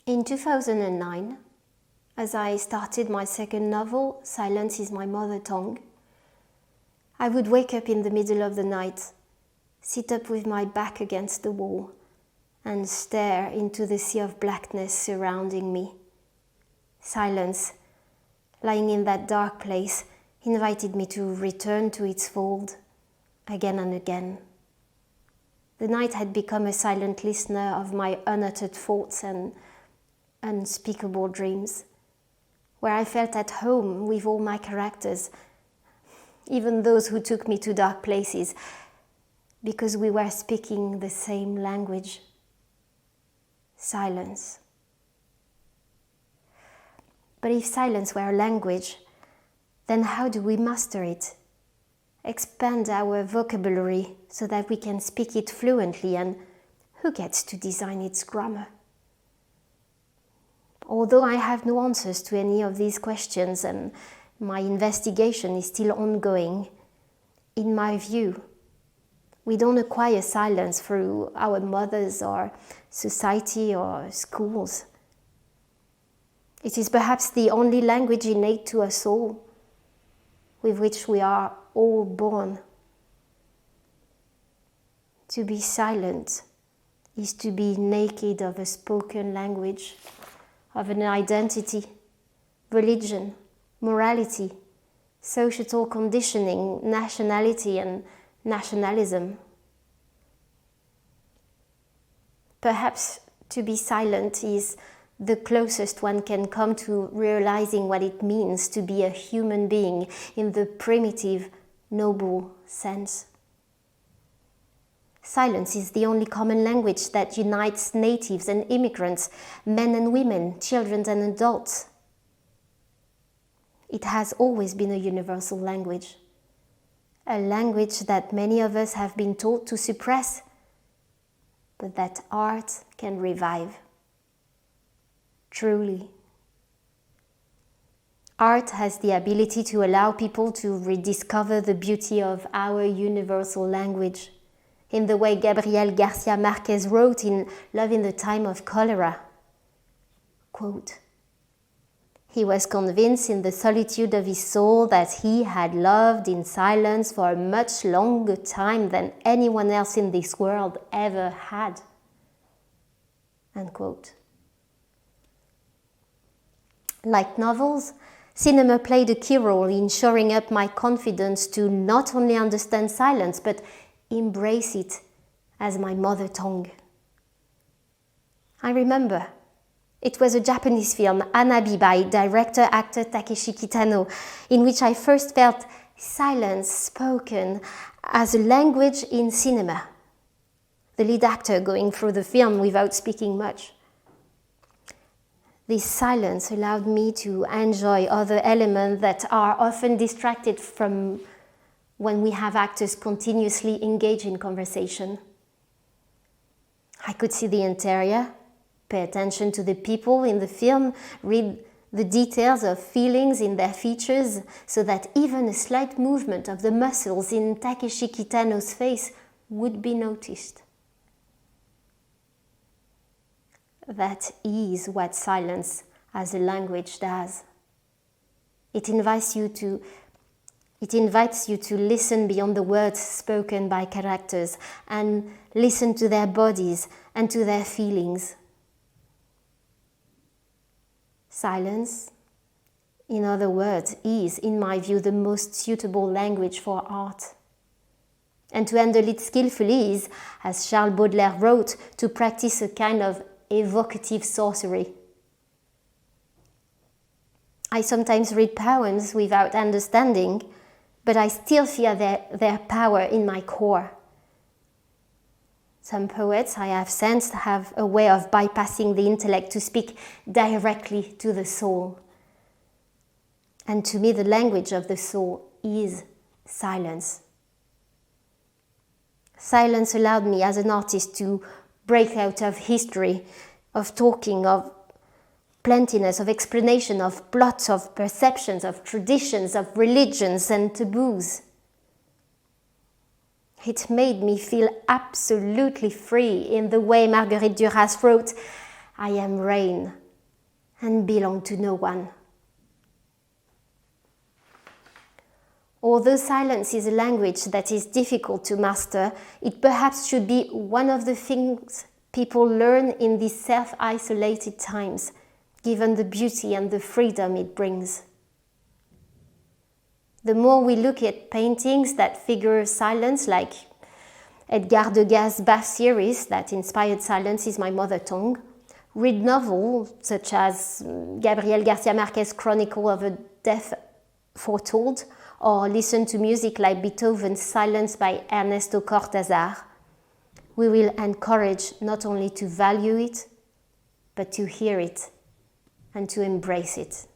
In 2009, as I started my second novel, Silence is My Mother Tongue, I would wake up in the middle of the night, sit up with my back against the wall, and stare into the sea of blackness surrounding me. Silence, lying in that dark place, invited me to return to its fold again and again. The night had become a silent listener of my unuttered thoughts and unspeakable dreams, where I felt at home with all my characters, even those who took me to dark places, because we were speaking the same language. Silence. But if silence were a language, then how do we master it? Expand our vocabulary so that we can speak it fluently, and who gets to design its grammar? Although I have no answers to any of these questions and my investigation is still ongoing, in my view, we don't acquire silence through our mothers or society or schools. It is perhaps the only language innate to us all, with which we are all born. To be silent is to be naked of a spoken language, of an identity, religion, morality, societal conditioning, nationality, and nationalism. Perhaps to be silent is the closest one can come to realizing what it means to be a human being in the primitive, noble sense. Silence is the only common language that unites natives and immigrants, men and women, children and adults. It has always been a universal language, a language that many of us have been taught to suppress, but that art can revive. Truly. Art has the ability to allow people to rediscover the beauty of our universal language, in the way Gabriel Garcia Marquez wrote in Love in the Time of Cholera. Quote, "He was convinced in the solitude of his soul that he had loved in silence for a much longer time than anyone else in this world ever had." Unquote. Like novels, cinema played a key role in shoring up my confidence to not only understand silence, but embrace it as my mother tongue. I remember, it was a Japanese film, Anabi, by director-actor Takeshi Kitano, in which I first felt silence spoken as a language in cinema. The lead actor going through the film without speaking much. This silence allowed me to enjoy other elements that are often distracted from when we have actors continuously engaged in conversation. I could see the interior, pay attention to the people in the film, read the details of feelings in their features, so that even a slight movement of the muscles in Takeshi Kitano's face would be noticed. That is what silence as a language does. It invites you to listen beyond the words spoken by characters and listen to their bodies and to their feelings. Silence, in other words, is, in my view, the most suitable language for art. And to handle it skillfully is, as Charles Baudelaire wrote, to practice a kind of evocative sorcery. I sometimes read poems without understanding, but I still feel their power in my core. Some poets I have sensed have a way of bypassing the intellect to speak directly to the soul. And to me, the language of the soul is silence. Silence allowed me as an artist to break out of history, of talking, of plentiness, of explanation, of plots, of perceptions, of traditions, of religions and taboos. It made me feel absolutely free in the way Marguerite Duras wrote, I am rain and belong to no one. Although silence is a language that is difficult to master, it perhaps should be one of the things people learn in these self-isolated times, given the beauty and the freedom it brings. The more we look at paintings that figure silence, like Edgar Degas' Bath series that inspired Silence is My Mother Tongue, read novels such as Gabriel Garcia Marquez's Chronicle of a Death Foretold, or listen to music like Beethoven's Silence by Ernesto Cortázar, we will encourage not only to value it, but to hear it and to embrace it.